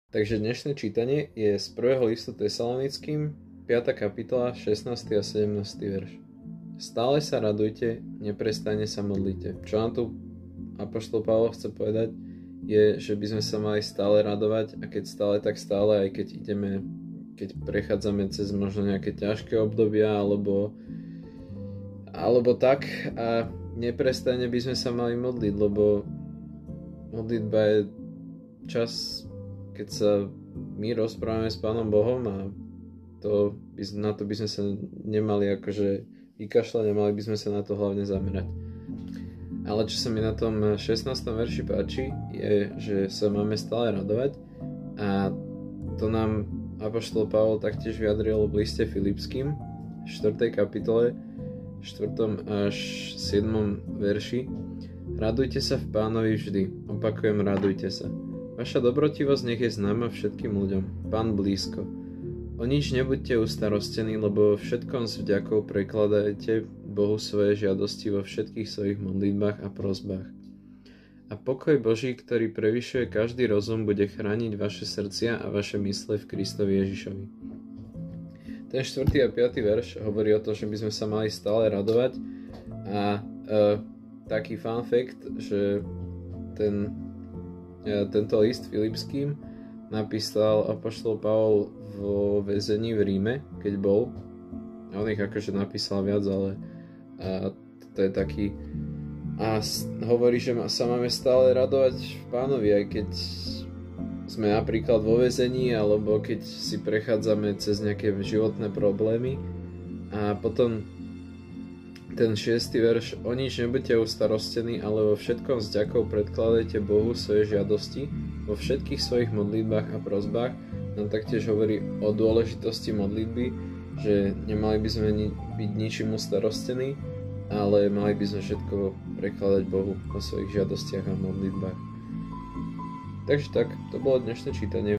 Takže dnešné čítanie je z 1. listu Tesalonickým, 5. kapitola, 16. a 17. verš. Stále sa radujte, neprestajne sa modlite. Čo nám tu apoštol Pavol chce povedať, je, že by sme sa mali stále radovať, a keď stále, tak stále, aj keď prechádzame cez možno nejaké ťažké obdobia, alebo tak, a neprestajne by sme sa mali modliť, lebo modlitba je čas, keď sa my rozprávame s Pánom Bohom, a na to by sme sa nemali akože vykašľať, nemali by sme sa na to hlavne zamerať. Ale čo sa mi na tom 16. verši páči, je, že sa máme stále radovať, a to nám apoštol Pavol taktiež vyjadril v liste Filipským, 4. kapitole, 4. až 7. verši. Radujte sa v Pánovi vždy, opakujem, radujte sa. Vaša dobrotivosť nech je známa všetkým ľuďom, Pán blízko. O nič nebuďte ustarostení, lebo všetkom s vďakou prekladajte Bohu svoje žiadosti vo všetkých svojich modlitbách a prosbách. A pokoj Boží, ktorý prevyšuje každý rozum, bude chrániť vaše srdcia a vaše mysle v Kristovi Ježišovi. Ten 4. a 5. verš hovorí o tom, že by sme sa mali stále radovať, a taký fun fact, že tento list Filipským napísal apoštol Pavol vo väzení v Ríme, keď bol. A on ich akože napísal viac, ale to je taký. A hovorí, že sa máme stále radovať v Pánovi, aj keď sme napríklad vo väzení, alebo keď si prechádzame cez nejaké životné problémy. A potom ten 6. verš, o nič nebuďte ustarostení, ale vo všetkom s vďakou predkladajte Bohu svoje žiadosti, vo všetkých svojich modlitbách a prosbách. Nám taktiež hovorí o dôležitosti modlitby, že nemali by sme byť ničím ustarostení, ale mali by sme všetko prekladať Bohu vo svojich žiadostiach a modlitbách. Takže tak, to bolo dnešné čítanie.